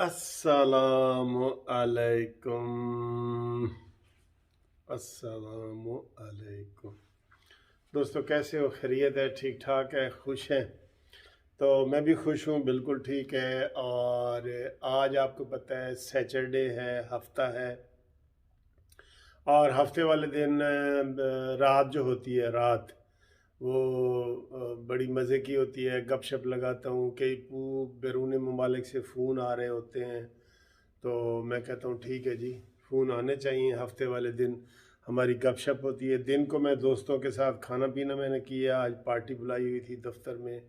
अस्सलामु अलैकुम। अस्सलामु अलैकुम। दोस्तों, कैसे हो? खैरियत है? ठीक ठाक है? खुश हैं? तो मैं भी खुश हूँ, बिल्कुल ठीक है। और आज आपको पता है सैटरडे है, हफ्ता है। और हफ्ते वाले दिन रात जो होती है, रात वो बड़ी मज़े की होती है। गपशप लगाता हूँ, कई बैरून ममालिक से फ़ोन आ रहे होते हैं। तो मैं कहता हूँ ठीक है जी, फ़ोन आने चाहिए। हफ्ते वाले दिन हमारी गपशप होती है। दिन को मैं दोस्तों के साथ खाना पीना मैंने किया। आज पार्टी बुलाई हुई थी दफ्तर में।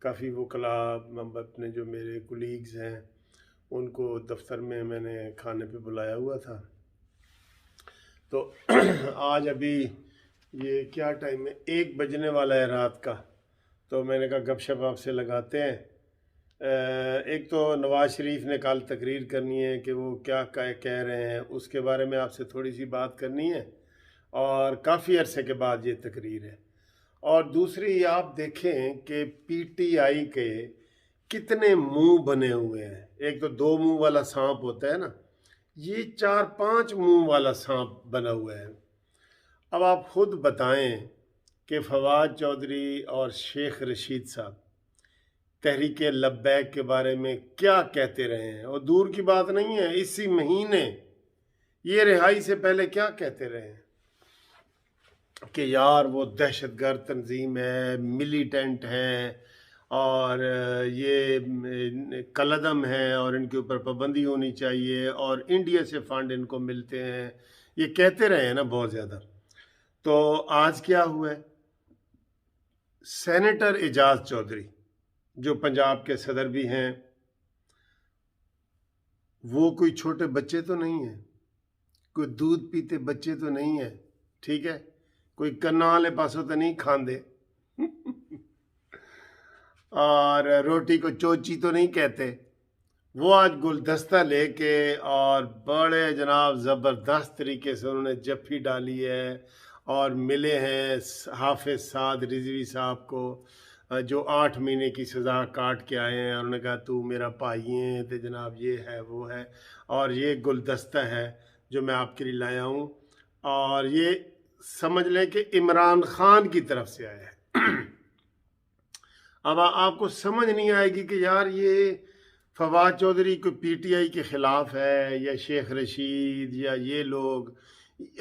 काफ़ी वकला अपने जो मेरे कुलीग्स हैं उनको दफ्तर में मैंने खाने पे बुलाया हुआ था। तो आज अभी ये क्या टाइम है, 1 बजने वाला है रात का। तो मैंने कहा गपशप आपसे लगाते हैं। एक तो नवाज़ शरीफ ने कल तकरीर करनी है कि वो क्या कह रहे हैं, उसके बारे में आपसे थोड़ी सी बात करनी है। और काफ़ी अरसे के बाद ये तकरीर है। और दूसरी आप देखें कि पीटीआई के कितने मुंह बने हुए हैं। एक तो 2 मुंह वाला सांप होता है ना, ये 4-5 मुंह वाला सांप बना हुआ है। अब आप खुद बताएं कि फवाद चौधरी और शेख रशीद साहब तहरीक लब्बैक के बारे में क्या कहते रहे हैं। और दूर की बात नहीं है, इसी महीने ये रिहाई से पहले क्या कहते रहे हैं कि यार वो दहशतगर्द तंजीम है, मिलिटेंट है, और ये कलदम है और इनके ऊपर पाबंदी होनी चाहिए और इंडिया से फंड इनको मिलते हैं। ये कहते रहे हैं ना बहुत ज़्यादा। तो आज क्या हुआ है? सेनेटर एजाज चौधरी जो पंजाब के सदर भी हैं, वो कोई छोटे बच्चे तो नहीं है, कोई दूध पीते बच्चे तो नहीं है, ठीक है? कोई कन्ना वाले पासों तो नहीं खांदे और रोटी को चोची तो नहीं कहते। वो आज गुलदस्ता लेके और बड़े जनाब ज़बरदस्त तरीके से उन्होंने जफ्फी डाली है और मिले हैं हाफिज साद रिजवी साहब को, जो 8 महीने की सज़ा काट के आए हैं। उन्होंने कहा तू मेरा भाई है, तो जनाब ये है वो है, और ये गुलदस्ता है जो मैं आपके लिए लाया हूँ। और ये समझ लें कि इमरान खान की तरफ से आया है। अब आपको समझ नहीं आएगी कि यार ये फवाद चौधरी कोई पीटीआई के ख़िलाफ़ है या शेख रशीद या ये लोग,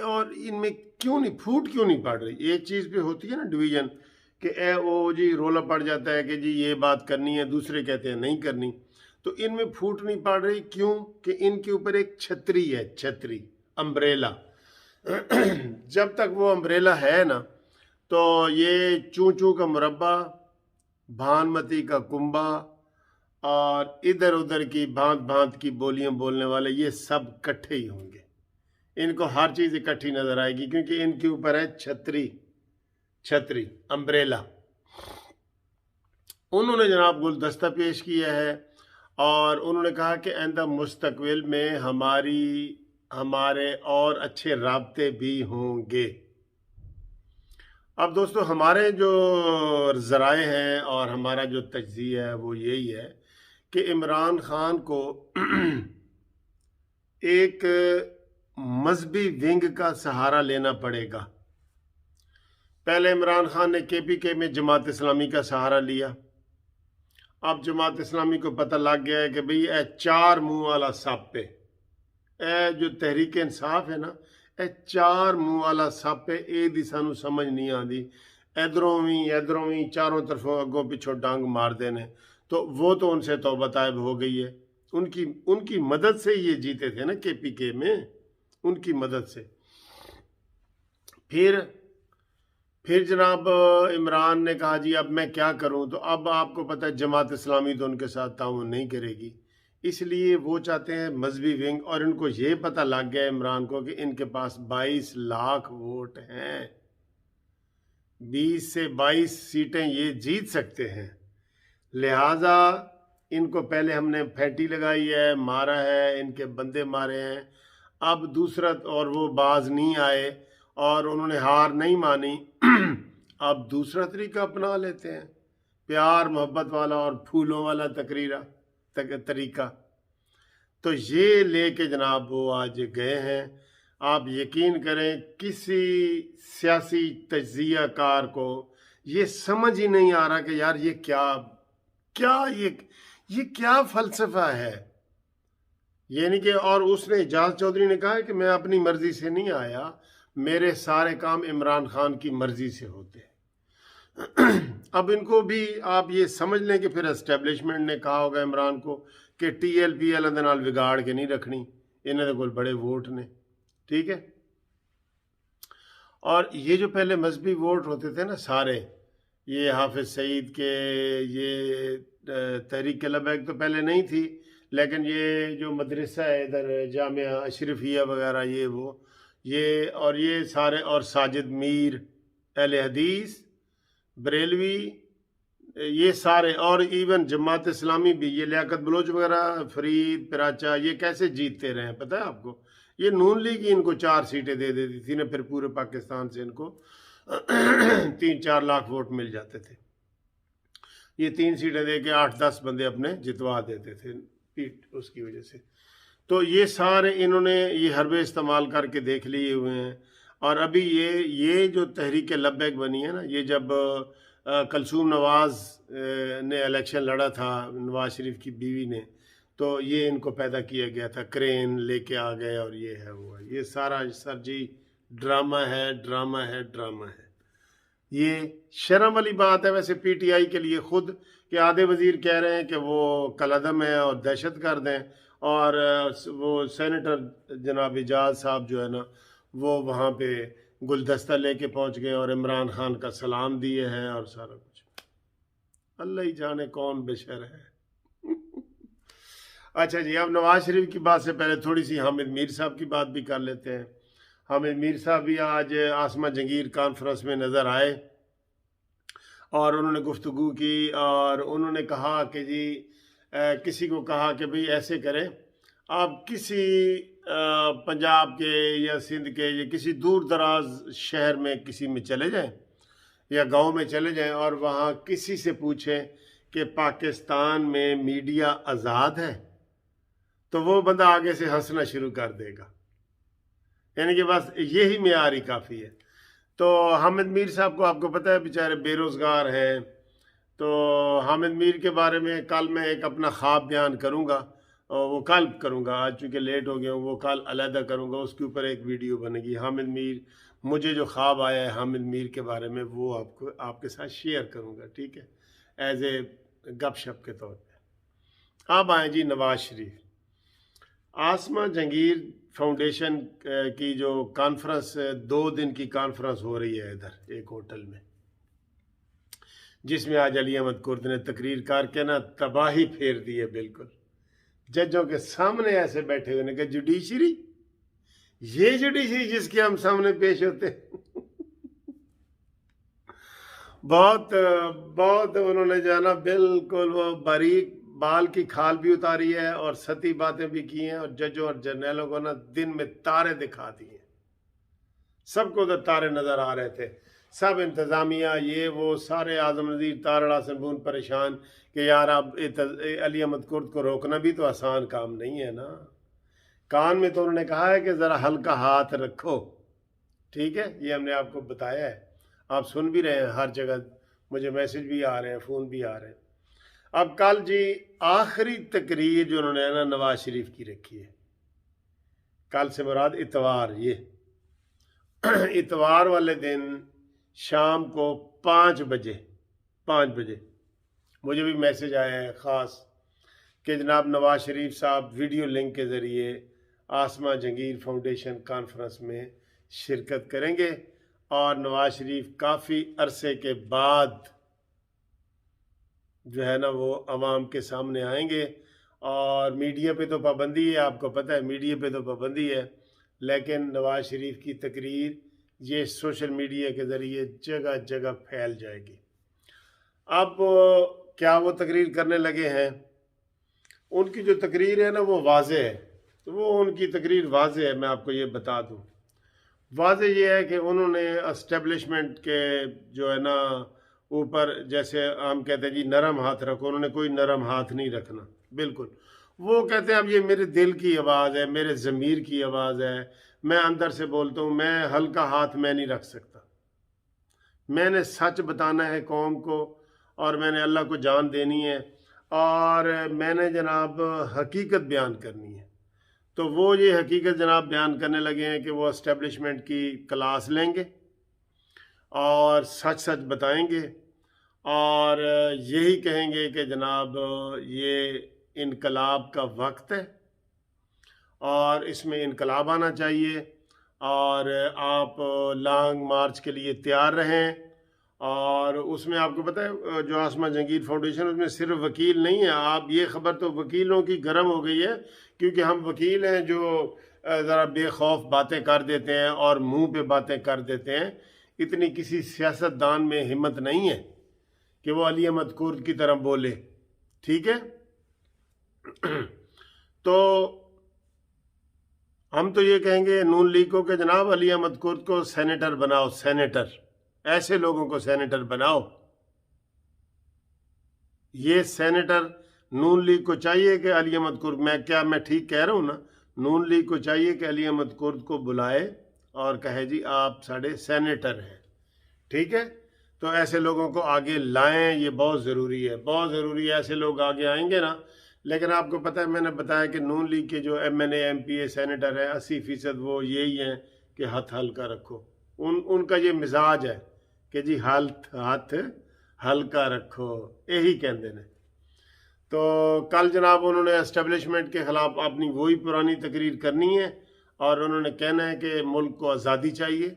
और इनमें क्यों नहीं फूट क्यों नहीं पड़ रही। एक चीज़ पे होती है ना डिवीज़न कि ओ जी रोला पड़ जाता है कि जी ये बात करनी है, दूसरे कहते हैं नहीं करनी। तो इनमें फूट नहीं पड़ रही क्यों? कि इनके ऊपर एक छतरी है, छतरी, अम्ब्रेला। जब तक वो अम्ब्रेला है ना, तो ये चूं चूं का मुरब्बा, भानमती का कुंबा और इधर उधर की भांत भांत की बोलियां बोलने वाले ये सब इकट्ठे ही होंगे। इनको हर चीज़ इकट्ठी नजर आएगी क्योंकि इनके ऊपर है छतरी, छतरी, अम्ब्रेला। उन्होंने जनाब गुलदस्ता पेश किया है और उन्होंने कहा कि आइंदा मुस्तकबिल में हमारे और अच्छे राब्ते भी होंगे। अब दोस्तों, हमारे जो ज़राए हैं और हमारा जो तज्ज़िया है वो यही है कि इमरान खान को एक मजहबी विंग का सहारा लेना पड़ेगा। पहले इमरान खान ने केपीके में जमात इस्लामी का सहारा लिया। अब जमात इस्लामी को पता लग गया है कि भाई ए 4 मुंह वाला सप है, ए जो तहरीक इंसाफ है ना, ए 4 मुंह वाला सप है। ए दी सानू समझ नहीं आती, इधरों भी चारों तरफों अगों पिछों डांग मार देने। तो वो तो उनसे तौबा तायब हो गई है। उनकी उनकी मदद से ये जीते थे ना केपीके में, उनकी मदद से। फिर जनाब इमरान ने कहा जी अब मैं क्या करूं। तो अब आपको पता है जमात इस्लामी तो उनके साथ ताउन नहीं करेगी, इसलिए वो चाहते हैं मजहबी विंग। और इनको ये पता लग गया इमरान को कि इनके पास 22 लाख वोट हैं, 20 से 22 सीटें ये जीत सकते हैं। लिहाजा इनको पहले हमने फैटी लगाई है, मारा है, इनके बंदे मारे हैं। अब दूसरा, और वो बाज नहीं आए और उन्होंने हार नहीं मानी। अब दूसरा तरीका अपना लेते हैं, प्यार मोहब्बत वाला और फूलों वाला तरीका। तो ये लेके जनाब वो आज गए हैं। आप यकीन करें किसी सियासी तज्जिया कार को ये समझ ही नहीं आ रहा कि यार ये क्या क्या ये क्या फ़लसफ़ा है। यानी कि और उसने एजाज चौधरी ने कहा है कि मैं अपनी मर्ज़ी से नहीं आया, मेरे सारे काम इमरान खान की मर्ज़ी से होते हैं। अब इनको भी आप ये समझ लें कि फिर एस्टैब्लिशमेंट ने कहा होगा इमरान को कि TLPL दे नाल विगाड़ के नहीं रखनी, इन्हें तो कोई बड़े वोट ने, ठीक है। और ये जो पहले मजहबी वोट होते थे ना सारे, ये हाफिज सईद के, ये तहरीक लबैक तो पहले नहीं थी, लेकिन ये जो मदरसा है इधर जामिया अशरफिया वगैरह ये वो ये और ये सारे, और साजिद मीर अहले हदीस बरेलवी, ये सारे, और इवन जमात इस्लामी भी, ये लियाकत बलोच वगैरह, फरीद पिराचा, ये कैसे जीतते रहे हैं पता है आपको। ये नून लीग ही इनको 4 सीटें दे देती थी ना, फिर पूरे पाकिस्तान से इनको 3-4 लाख वोट मिल जाते थे। ये 3 सीटें दे के 8-10 बंदे अपने जितवा देते थे पीठ उसकी वजह से। तो ये सारे इन्होंने ये हरबे इस्तेमाल करके देख लिए हुए हैं। और अभी ये जो तहरीक लब्बैक बनी है ना, ये जब कलसूम नवाज़ ने इलेक्शन लड़ा था, नवाज शरीफ की बीवी ने, तो ये इनको पैदा किया गया था, क्रेन लेके आ गए और ये है वो है। ये सारा सर जी ड्रामा है, ड्रामा है, ड्रामा है। ये शर्म वाली बात है वैसे PTI के लिए खुद, कि आधे वज़ीर कह रहे हैं कि वो कलअदम है और दहशत गर्द हैं, और वो सेनेटर जनाब एजाज साहब जो है ना, वो वहाँ पे गुलदस्ता लेके पहुँच गए और इमरान खान का सलाम दिए हैं और सारा कुछ। अल्लाह ही जाने कौन बेशर है। अच्छा जी, अब नवाज शरीफ की बात से पहले थोड़ी सी हामिद मीर साहब की बात भी कर लेते हैं। हामिद मीर साहब भी आज आसमा जंगीर कॉन्फ्रेंस में नज़र आए और उन्होंने गुफ्तगू की, और उन्होंने कहा कि जी किसी को कहा कि भाई ऐसे करें, आप किसी पंजाब के या सिंध के या किसी दूर दराज शहर में किसी में चले जाएं या गांव में चले जाएं और वहाँ किसी से पूछें कि पाकिस्तान में मीडिया आज़ाद है, तो वो बंदा आगे से हंसना शुरू कर देगा। यानी कि बस यही मेयार ही काफ़ी है। तो हामिद मीर साहब को आपको पता है बेचारे बेरोज़गार हैं। तो हामिद मीर के बारे में कल मैं एक अपना ख्वाब बयान करूँगा, और वो कल करूँगा, आज चूँकि लेट हो गया हूँ, वो कल अलहदा करूँगा, उसके ऊपर एक वीडियो बनेगी। हामिद मीर, मुझे जो ख्वाब आया है हामिद मीर के बारे में, वो आपको आपके साथ शेयर करूँगा, ठीक है, एज ए गपशप के तौर पे। अब आए जी नवाज शरीफ। आसमा जंगीर फाउंडेशन की जो कॉन्फ्रेंस, 2 दिन की कॉन्फ्रेंस हो रही है इधर एक होटल में, जिसमें आज अली अहमद कुर्द ने तकरीर करके ना तबाही फेर दी है बिल्कुल। जजों के सामने ऐसे बैठे हुए ने कहा जुडिशरी, ये जुडिशरी जिसके हम सामने पेश होते बहुत बहुत उन्होंने जो है ना बिल्कुल वो बारीक बाल की खाल भी उतारी है और सती बातें भी की हैं, और जजों और जर्नैलों को ना दिन में तारे दिखा दिए। सबको तो तारे नजर आ रहे थे, सब इंतजामिया ये वो सारे, आजम नज़ीर तारड़ा सनबून परेशान कि यार अब अली अहमद कुर्द को रोकना भी तो आसान काम नहीं है ना। कान में तो उन्होंने कहा है कि ज़रा हल्का हाथ रखो, ठीक है, ये हमने आपको बताया है, आप सुन भी रहे हैं, हर जगह मुझे मैसेज भी आ रहे हैं, फ़ोन भी आ रहे हैं। अब कल जी आखिरी तकरीर जो उन्होंने ना नवाज शरीफ की रखी है, कल से मुराद इतवार, ये इतवार वाले दिन शाम को 5 बजे मुझे भी मैसेज आया है ख़ास कि जनाब नवाज शरीफ साहब वीडियो लिंक के ज़रिए आसमा जंगीर फाउंडेशन कॉन्फ्रेंस में शिरकत करेंगे, और नवाज शरीफ काफ़ी अरसे के बाद जो है ना वो अवाम के सामने आएंगे। और मीडिया पे तो पाबंदी है, आपको पता है मीडिया पे तो पाबंदी है, लेकिन नवाज शरीफ की तकरीर ये सोशल मीडिया के ज़रिए जगह जगह फैल जाएगी। अब क्या वो तकरीर करने लगे हैं, उनकी जो तकरीर है ना वो वाज़े है, तो वो उनकी तकरीर वाज़े है, मैं आपको ये बता दूँ। वाज़े ये है कि उन्होंने एस्टेब्लिशमेंट के जो है ना ऊपर, जैसे हम कहते हैं जी नरम हाथ रखो, उन्होंने कोई नरम हाथ नहीं रखना, बिल्कुल वो कहते हैं अब ये मेरे दिल की आवाज़ है, मेरे ज़मीर की आवाज़ है, मैं अंदर से बोलता हूँ, मैं हल्का हाथ मैं नहीं रख सकता, मैंने सच बताना है कौम को, और मैंने अल्लाह को जान देनी है, और मैंने जनाब हकीकत बयान करनी है। तो वो ये हकीकत जनाब बयान करने लगे हैं कि वो इस्टेब्लिशमेंट की क्लास लेंगे और सच सच बताएंगे, और यही कहेंगे कि जनाब ये इनकलाब का वक्त है और इसमें इनकलाब आना चाहिए, और आप लॉन्ग मार्च के लिए तैयार रहें। और उसमें आपको पता है जो आसमा जहांगीर फाउंडेशन, उसमें सिर्फ वकील नहीं है। आप ये खबर तो वकीलों की गर्म हो गई है, क्योंकि हम वकील हैं जो ज़रा बेखौफ बातें कर देते हैं और मुंह पे बातें कर देते हैं। इतनी किसी सियासतदान में हिम्मत नहीं है कि वो अली अहमद कुर्द की तरह बोले, ठीक है। तो हम तो ये कहेंगे नून लीग को कि जनाब अली अहमद कुर्द को सेनेटर बनाओ, सेनेटर, ऐसे लोगों को सेनेटर बनाओ। ये सेनेटर नून लीग को चाहिए कि अली अहमद कुर्द, मैं ठीक कह रहा हूँ ना? नून लीग को चाहिए कि अली अहमद कुर्द को बुलाए और कहे जी आप साढ़े सेनेटर हैं, ठीक है। तो ऐसे लोगों को आगे लाएं, ये बहुत ज़रूरी है, बहुत ज़रूरी है। ऐसे लोग आगे आएंगे ना। लेकिन आपको पता है, मैंने बताया कि नून लीग के जो MNA MPA सेनेटर हैं 80% वो यही हैं कि हाथ हल्का रखो। उनका ये मिजाज है कि जी हाथ हल्का रखो, यही कहते हैं। तो कल जनाब उन्होंने एस्टेब्लिशमेंट के ख़िलाफ़ अपनी वही पुरानी तकरीर करनी है, और उन्होंने कहना है कि मुल्क को आज़ादी चाहिए,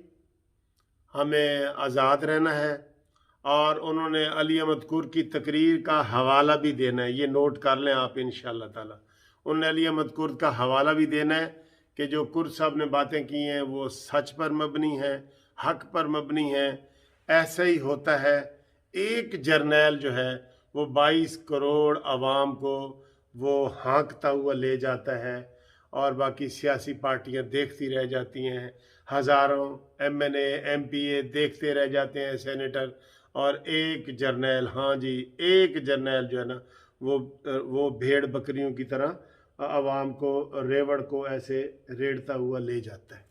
हमें आज़ाद रहना है। और उन्होंने अली अहमद कुर्द की तकरीर का हवाला भी देना है, ये नोट कर लें आप इंशाअल्लाह ताला। उन्होंने अली अहमद कुर्द का हवाला भी देना है कि जो कुर्द साहब ने बातें की हैं वो सच पर मबनी हैं, हक पर मबनी हैं। ऐसा ही होता है, एक जर्नैल जो है वो 22 करोड़ आवाम को वो हाँकता हुआ ले जाता है, और बाकी सियासी पार्टियां देखती रह जाती हैं, हज़ारों MNA MPA देखते रह जाते हैं, सेनेटर, और एक जर्नैल, हाँ जी, एक जर्नैल जो है ना वो भेड़ बकरियों की तरह आवाम को, रेवड़ को ऐसे रेड़ता हुआ ले जाता है।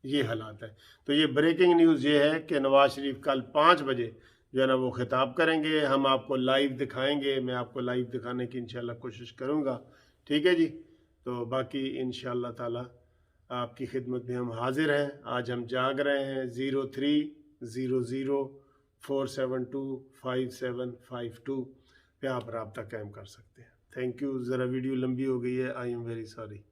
ये हालात है। तो ये ब्रेकिंग न्यूज़ ये है कि नवाज शरीफ कल 5 बजे जो है ना वो खिताब करेंगे। हम आपको लाइव दिखाएंगे, मैं आपको लाइव दिखाने की इंशाल्लाह कोशिश करूँगा, ठीक है जी। तो बाकी इंशाल्लाह ताला आपकी खिदमत में हम हाजिर हैं। आज हम जाग रहे हैं 0300472572 पे आप रब्ता कायम कर सकते हैं। Thank you. ज़रा वीडियो लंबी हो गई है, आई एम वेरी सॉरी।